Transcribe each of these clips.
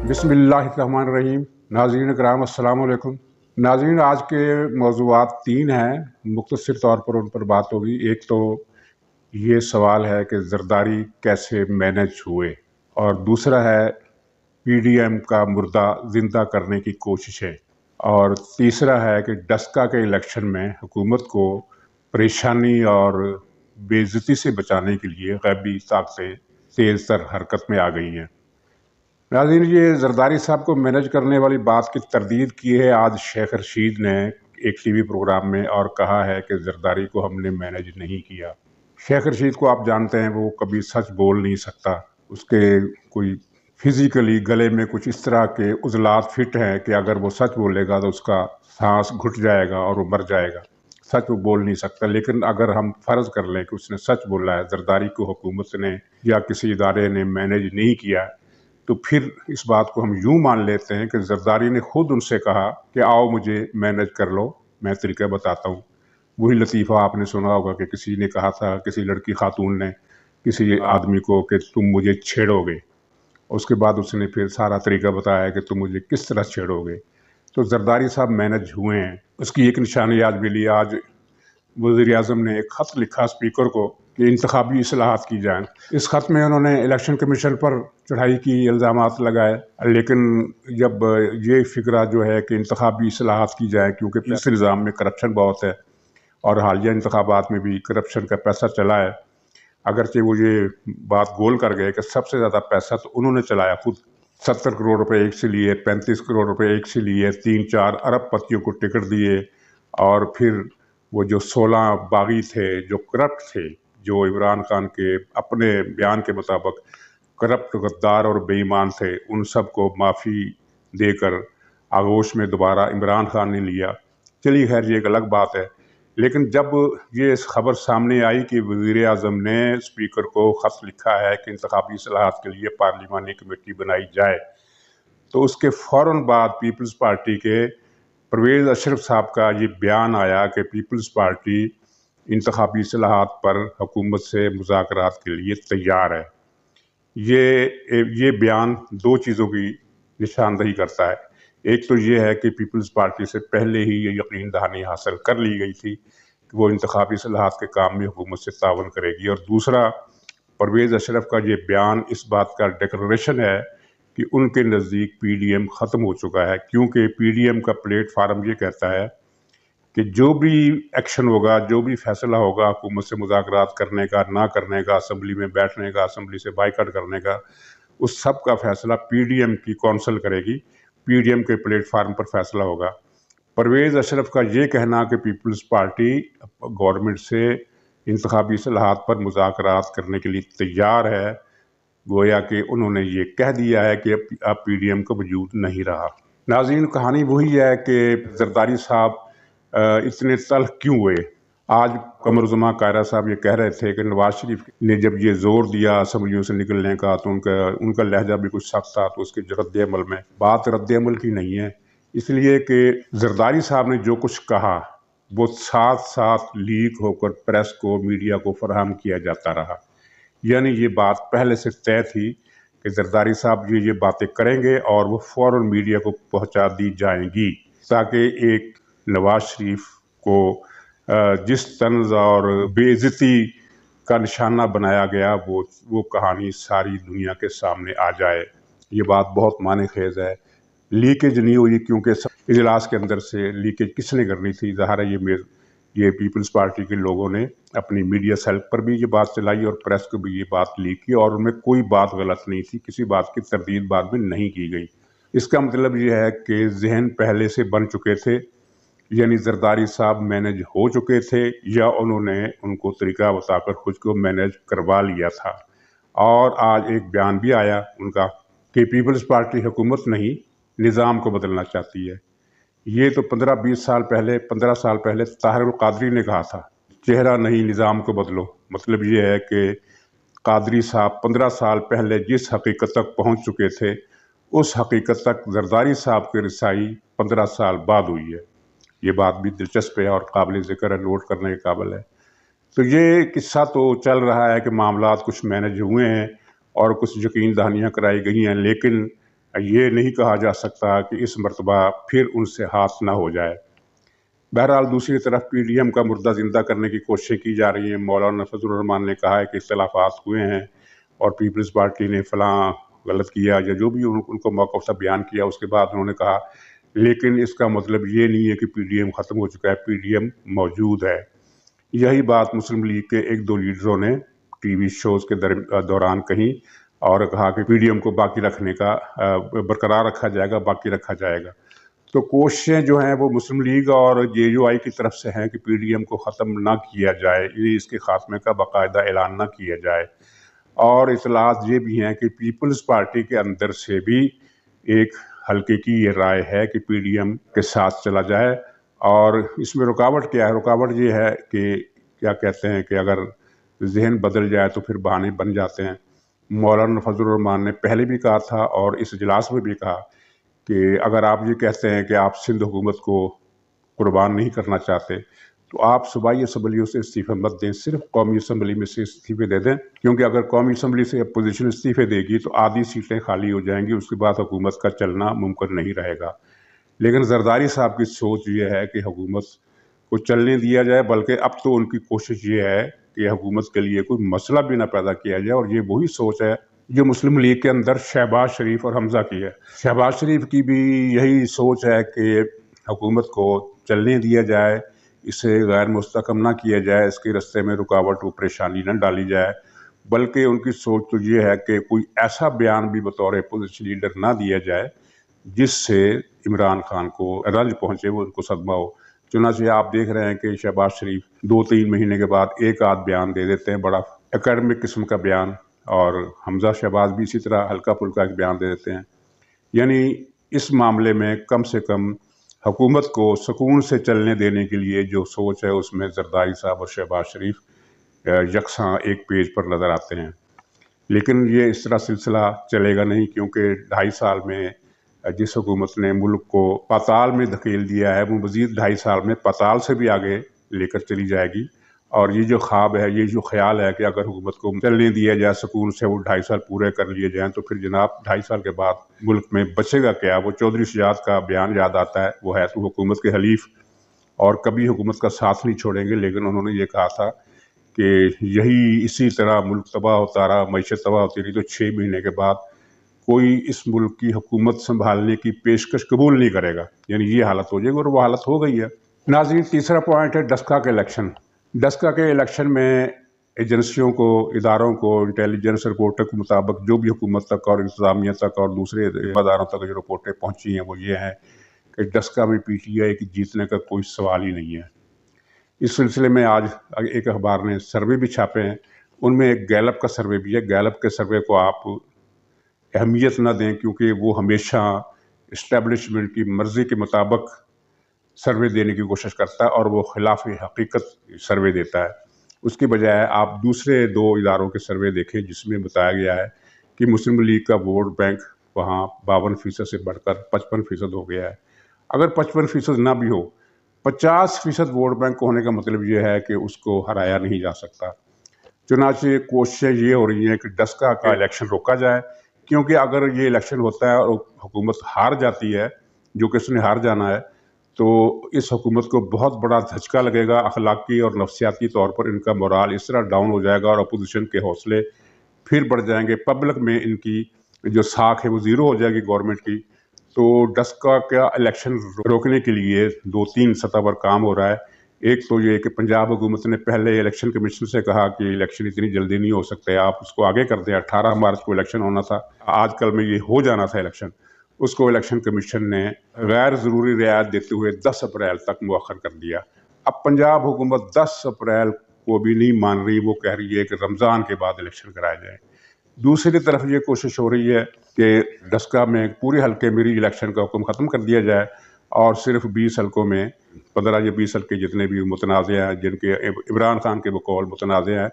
बिस्मिल्लाहिर्रहमानिर्रहीम। नाज़रीन कराम अस्सलाम वालेकुम। नाज़रीन, आज के मौज़ूआत 3 हैं, मुख्तसर तौर पर उन पर बात होगी। एक तो ये सवाल है कि ज़रदारी कैसे मैनेज हुए, और दूसरा है पीडीएम का मुर्दा ज़िंदा करने की कोशिशें, और तीसरा है कि डस्का के इलेक्शन में हुकूमत को परेशानी और बेइज्जती से बचाने के लिए गैबी ताकतें तेज़ तर हरकत में आ गई हैं। नाज़रीन, ये ज़रदारी साहब को मैनेज करने वाली बात की तरदीद की है आज शेख रशीद ने एक टीवी प्रोग्राम में, और कहा है कि ज़रदारी को हमने मैनेज नहीं किया। शेख रशीद को आप जानते हैं, वो कभी सच बोल नहीं सकता। उसके कोई फिज़िकली गले में कुछ इस तरह के उज़लात फिट हैं कि अगर वो सच बोलेगा तो उसका सांस घुट जाएगा और वो मर जाएगा। सच वो बोल नहीं सकता। लेकिन अगर हम फ़र्ज़ कर लें कि उसने सच बोला है, ज़रदारी को हुकूमत ने या किसी इदारे ने मैनेज नहीं किया, तो फिर इस बात को हम यूँ मान लेते हैं कि ज़रदारी ने खुद उनसे कहा कि आओ मुझे मैनेज कर लो, मैं तरीका बताता हूँ। वही लतीफ़ा आपने सुना होगा कि किसी ने कहा था, किसी लड़की खातून ने किसी आदमी को कि तुम मुझे छेड़ोगे। उसके बाद उसने फिर सारा तरीका बताया कि तुम मुझे किस तरह छेड़ोगे। तो ज़रदारी साहब मैनेज हुए हैं। उसकी एक निशानी आज मिली। आज वज़ीर-ए-आज़म ने एक ख़त लिखा स्पीकर को कि इंतखाबी इस्लाहात की जाएँ। इस ख़त में उन्होंने इलेक्शन कमीशन पर चढ़ाई की, इल्ज़ामात लगाए। लेकिन जब ये फ़िक्रा जो है कि इंतखाबी इस्लाहात की जाए, क्योंकि इस निज़ाम में करप्शन बहुत है और हालिया इंतखाबात में भी करप्शन का पैसा चला है। अगरचे वो ये बात गोल कर गए कि सबसे ज़्यादा पैसा तो उन्होंने चलाया खुद। 70 करोड़ रुपए एक से लिए, 35 करोड़ रुपए एक से लिए, 3-4 अरबपतियों को टिकट दिए, और फिर वो जो 16 बागी थे, जो करप्ट थे, जो इमरान खान के अपने बयान के मुताबिक करप्ट, गद्दार और बेईमान थे, उन सब को माफ़ी देकर आगोश में दोबारा इमरान खान ने लिया। चलिए खैर, ये एक अलग बात है। लेकिन जब ये खबर सामने आई कि वज़ीर-ए-आज़म ने स्पीकर को ख़त लिखा है कि इंतखाबी इस्लाहात के लिए पार्लिमानी कमेटी बनाई जाए, तो उसके फ़ौरन बाद पीपल्स पार्टी के परवेज़ अशरफ साहब का ये बयान आया कि पीपल्स पार्टी इंतखाबी इस्लाहात पर हुकूमत से मुज़ाकरात के लिए तैयार है। ये बयान 2 चीज़ों की निशानदही करता है। एक तो ये है कि पीपल्स पार्टी से पहले ही ये यकीन दहानी हासिल कर ली गई थी कि वो इंतखाबी इस्लाहात के काम में हुकूमत से तावन करेगी, और दूसरा, परवेज़ अशरफ का ये बयान इस बात का डिक्लेरेशन है कि उनके नज़दीक पीडीएम ख़त्म हो चुका है, क्योंकि पीडीएम का प्लेटफार्म ये कहता है कि जो भी एक्शन होगा, जो भी फैसला होगा हुकूमत से मुज़ाकरात करने का, ना करने का, असम्बली में बैठने का, असम्बली से बाइकआउट करने का, उस सब का फैसला पीडीएम की कौंसिल करेगी। पीडीएम के प्लेटफार्म पर फैसला होगा। परवेज़ अशरफ का ये कहना कि पीपल्स पार्टी गवर्नमेंट से इंतखाबी इस्लाहात पर मुज़ाकरात करने के लिए तैयार है, गोया कि उन्होंने ये कह दिया है कि अब पीडीएम का वजूद नहीं रहा। नाज़रीन, कहानी वही है कि ज़रदारी साहब इतने तल्ख़ क्यों हुए। आज कमरुज़्ज़मा कायरा साहब ये कह रहे थे कि नवाज शरीफ ने जब ये ज़ोर दिया असम्बलियों से निकलने का, तो उनका लहजा भी कुछ सख्त था, तो उसके रद्द-ए-अमल में बात रद्द-ए-अमल की नहीं है, इसलिए कि ज़रदारी साहब ने जो कुछ कहा वो साथ-साथ लीक होकर प्रेस को, मीडिया को फराहम किया जाता रहा। यानी ये बात पहले से तय थी कि ज़रदारी साहब ये बातें करेंगे और वो फ़ौरन मीडिया को पहुंचा दी जाएंगी, ताकि एक नवाज शरीफ को जिस तंज़ और बेइज्जती का निशाना बनाया गया, वो कहानी सारी दुनिया के सामने आ जाए। ये बात बहुत माने खेज़ है। लीकेज नहीं हुई, क्योंकि इजलास के अंदर से लीकेज किसने करनी थी? ज़ाहिर है ये पीपल्स पार्टी के लोगों ने अपनी मीडिया सेल पर भी ये बात चलाई और प्रेस को भी ये बात लीक की, और उनमें कोई बात गलत नहीं थी, किसी बात की तरदीद बाद में नहीं की गई। इसका मतलब ये है कि जहन पहले से बन चुके थे, यानी ज़रदारी साहब मैनेज हो चुके थे, या उन्होंने उनको तरीका बताकर खुद को मैनेज करवा लिया था। और आज एक बयान भी आया उनका कि पीपल्स पार्टी हुकूमत नहीं, निज़ाम को बदलना चाहती है। ये तो 15-20 साल पहले, 15 साल पहले ताहिर अल कादरी ने कहा था, चेहरा नहीं निज़ाम को बदलो। मतलब ये है कि कादरी साहब 15 साल पहले जिस हकीकत तक पहुंच चुके थे, उस हकीकत तक ज़रदारी साहब की रसाई 15 साल बाद हुई है। ये बात भी दिलचस्प है और काबिल ज़िक्र है, नोट करने के काबिल है। तो ये किस्सा तो चल रहा है कि मामलात कुछ मैनेज हुए हैं और कुछ यकीन दहानियाँ कराई गई हैं, लेकिन یہ نہیں کہا جا سکتا کہ اس مرتبہ پھر ان سے ہاتھ نہ ہو جائے۔ بہرحال دوسری طرف پی ڈی ایم کا مردہ زندہ کرنے کی کوششیں کی جا رہی ہیں۔ مولانا فضل الرحمان نے کہا ہے کہ اختلافات ہوئے ہیں اور پیپلز پارٹی نے فلاں غلط کیا یا جو بھی ان کو موقع تھا بیان کیا، اس کے بعد انہوں نے کہا لیکن اس کا مطلب یہ نہیں ہے کہ پی ڈی ایم ختم ہو چکا ہے، پی ڈی ایم موجود ہے۔ یہی بات مسلم لیگ کے ایک دو لیڈروں نے ٹی وی شوز کے دوران کہی اور کہا کہ پی ڈی ایم کو باقی رکھنے کا برقرار رکھا جائے گا، باقی رکھا جائے گا۔ تو کوششیں جو ہیں وہ مسلم لیگ اور جے یو آئی کی طرف سے ہیں کہ پی ڈی ایم کو ختم نہ کیا جائے، اس کے خاتمے کا باقاعدہ اعلان نہ کیا جائے۔ اور اطلاعات یہ بھی ہیں کہ پیپلز پارٹی کے اندر سے بھی ایک حلقے کی یہ رائے ہے کہ پی ڈی ایم کے ساتھ چلا جائے۔ اور اس میں رکاوٹ کیا ہے؟ رکاوٹ یہ ہے کہ کیا کہتے ہیں کہ اگر ذہن بدل جائے تو پھر بہانے بن جاتے ہیں۔ مولانا فضل الرحمان نے پہلے بھی کہا تھا اور اس اجلاس میں بھی کہا کہ اگر آپ یہ کہتے ہیں کہ آپ سندھ حکومت کو قربان نہیں کرنا چاہتے تو آپ صوبائی اسمبلیوں سے استعفے مت دیں، صرف قومی اسمبلی میں سے استعفے دے دیں، کیونکہ اگر قومی اسمبلی سے اپوزیشن استعفے دے گی تو آدھی سیٹیں خالی ہو جائیں گی، اس کے بعد حکومت کا چلنا ممکن نہیں رہے گا۔ لیکن زرداری صاحب کی سوچ یہ ہے کہ حکومت کو چلنے دیا جائے، بلکہ اب تو ان کی کوشش یہ ہے کہ حکومت کے لیے کوئی مسئلہ بھی نہ پیدا کیا جائے، اور یہ وہی سوچ ہے جو مسلم لیگ کے اندر شہباز شریف اور حمزہ کی ہے۔ شہباز شریف کی بھی یہی سوچ ہے کہ حکومت کو چلنے دیا جائے، اسے غیر مستحکم نہ کیا جائے، اس کے رستے میں رکاوٹ و پریشانی نہ ڈالی جائے، بلکہ ان کی سوچ تو یہ ہے کہ کوئی ایسا بیان بھی بطور اپوزیشن لیڈر نہ دیا جائے جس سے عمران خان کو رنج پہنچے، وہ ان کو صدمہ ہو۔ چنانچہ آپ دیکھ رہے ہیں کہ شہباز شریف 2-3 مہینے کے بعد ایک آدھ بیان دے دیتے ہیں، بڑا اکیڈمک قسم کا بیان، اور حمزہ شہباز بھی اسی طرح ہلکا پھلکا ایک بیان دے دیتے ہیں۔ یعنی اس معاملے میں کم سے کم حکومت کو سکون سے چلنے دینے کے لیے جو سوچ ہے اس میں زرداری صاحب اور شہباز شریف یکساں ایک پیج پر نظر آتے ہیں۔ لیکن یہ اس طرح سلسلہ چلے گا نہیں، کیونکہ 2.5 سال میں جس حکومت نے ملک کو پاتال میں دھکیل دیا ہے وہ مزید 2.5 سال میں پاتال سے بھی آگے لے کر چلی جائے گی۔ اور یہ جو خواب ہے، یہ جو خیال ہے کہ اگر حکومت کو چلنے دیا جائے سکون سے، وہ 2.5 سال پورے کر لیے جائیں، تو پھر جناب 2.5 سال کے بعد ملک میں بچے گا کیا؟ وہ چودھری شجاعت کا بیان یاد آتا ہے، وہ ہے تو حکومت کے حلیف اور کبھی حکومت کا ساتھ نہیں چھوڑیں گے، لیکن انہوں نے یہ کہا تھا کہ یہی اسی طرح ملک تباہ ہوتا رہا، معیشت تباہ ہوتی رہی تو 6 مہینے کے بعد کوئی اس ملک کی حکومت سنبھالنے کی پیشکش قبول نہیں کرے گا، یعنی یہ حالت ہو جائے گی، اور وہ حالت ہو گئی ہے۔ ناظرین، تیسرا پوائنٹ ہے ڈسکا کے الیکشن۔ ڈسکا کے الیکشن میں ایجنسیوں کو، اداروں کو، انٹیلیجنس رپورٹوں کے مطابق جو بھی حکومت تک اور انتظامیہ تک اور دوسرے اداروں تک جو رپورٹیں پہنچی ہیں وہ یہ ہیں کہ ڈسکا میں پی ٹی آئی کی جیتنے کا کوئی سوال ہی نہیں ہے۔ اس سلسلے میں آج ایک اخبار نے سروے بھی چھاپے ہیں، ان میں ایک گیلپ کا سروے بھی ہے۔ گیلپ کے سروے کو آپ اہمیت نہ دیں، کیونکہ وہ ہمیشہ اسٹیبلشمنٹ کی مرضی کے مطابق سروے دینے کی کوشش کرتا ہے اور وہ خلاف حقیقت سروے دیتا ہے۔ اس کی بجائے آپ دوسرے 2 اداروں کے سروے دیکھیں جس میں بتایا گیا ہے کہ مسلم لیگ کا ووٹ بینک وہاں 52% سے بڑھ کر 55% ہو گیا ہے۔ اگر 55% نہ بھی ہو، 50% ووٹ بینک ہونے کا مطلب یہ ہے کہ اس کو ہرایا نہیں جا سکتا۔ چنانچہ کوششیں یہ ہو رہی ہیں کہ ڈسکا کا الیکشن روکا جائے، کیونکہ اگر یہ الیکشن ہوتا ہے اور حکومت ہار جاتی ہے، جو کہ اس نے ہار جانا ہے، تو اس حکومت کو بہت بڑا دھچکا لگے گا، اخلاقی اور نفسیاتی طور پر ان کا مورال اس طرح ڈاؤن ہو جائے گا اور اپوزیشن کے حوصلے پھر بڑھ جائیں گے، پبلک میں ان کی جو ساکھ ہے وہ زیرو ہو جائے گی گورنمنٹ کی۔ تو ڈسکا کا الیکشن روکنے کے لیے 2-3 سطح پر کام ہو رہا ہے۔ ایک تو یہ کہ پنجاب حکومت نے پہلے الیکشن کمیشن سے کہا کہ الیکشن اتنی جلدی نہیں ہو سکتے، آپ اس کو آگے کر دیں، 18 مارچ کو الیکشن ہونا تھا، آج کل میں یہ ہو جانا تھا الیکشن، اس کو الیکشن کمیشن نے غیر ضروری رعایت دیتے ہوئے 10 اپریل تک مؤخر کر دیا۔ اب پنجاب حکومت 10 اپریل کو بھی نہیں مان رہی، وہ کہہ رہی ہے کہ رمضان کے بعد الیکشن کرائے جائیں۔ دوسری طرف یہ کوشش ہو رہی ہے کہ ڈسکا میں پورے حلقے میں ری الیکشن کا حکم ختم کر دیا جائے اور صرف 20 حلقوں میں 15 یا 20 حلقے جتنے بھی متنازع ہیں، جن کے عمران خان کے بقول متنازع ہیں،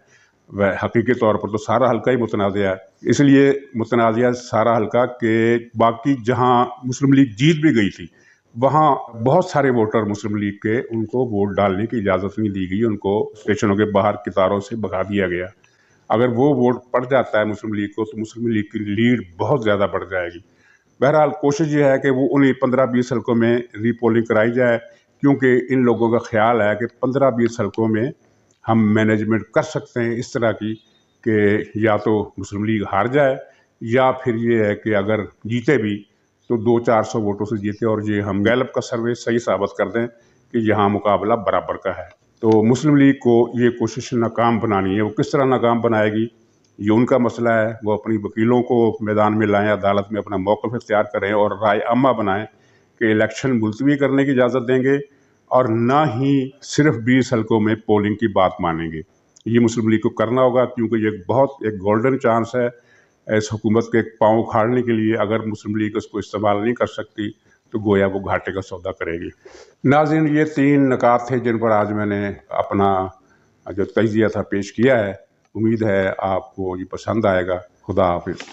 وہ حقیقی طور پر تو سارا حلقہ ہی متنازع ہے، اس لیے متنازع سارا حلقہ کہ باقی جہاں مسلم لیگ جیت بھی گئی تھی وہاں بہت سارے ووٹر مسلم لیگ کے، ان کو ووٹ ڈالنے کی اجازت نہیں دی گئی، ان کو اسٹیشنوں کے باہر قطاروں سے بھگا دیا گیا۔ اگر وہ ووٹ پڑ جاتا ہے مسلم لیگ کو تو مسلم لیگ کی لیڈ بہت زیادہ بڑھ جائے گی۔ बहरहाल कोशिश ये है कि वो उन्हीं 15-20 हलकों में रीपोलिंग कराई जाए, क्योंकि इन लोगों का ख्याल है कि 15-20 हलकों में हम मैनेजमेंट कर सकते हैं इस तरह की कि या तो मुस्लिम लीग हार जाए, या फिर ये है कि अगर जीते भी तो 200-400 वोटों से जीते और ये हम गैलप का सर्वे सही साबित कर दें कि यहाँ मुकाबला बराबर का है। तो मुस्लिम लीग को ये कोशिश नाकाम बनानी है। वो किस तरह नाकाम बनाएगी ये उनका मसला है। वो अपनी वकीलों को मैदान में लाएं, अदालत में अपना मौक़िफ़ इख्तियार करें और राय आमा बनाएं कि इलेक्शन मुलतवी करने की इजाज़त देंगे और ना ही सिर्फ 20 हलकों में पोलिंग की बात मानेंगे। ये मुस्लिम लीग को करना होगा, क्योंकि ये बहुत एक गोल्डन चांस है इस हुकूमत के पाँव उखाड़ने के लिए। अगर मुस्लिम लीग उसको इस्तेमाल नहीं कर सकती तो गोया वो घाटे का सौदा करेगी। नाज़रीन, ये 3 निकात थे जिन पर आज मैंने अपना जो तजिया था पेश किया है। उम्मीद है आपको ये पसंद आएगा। खुदा हाफिज़।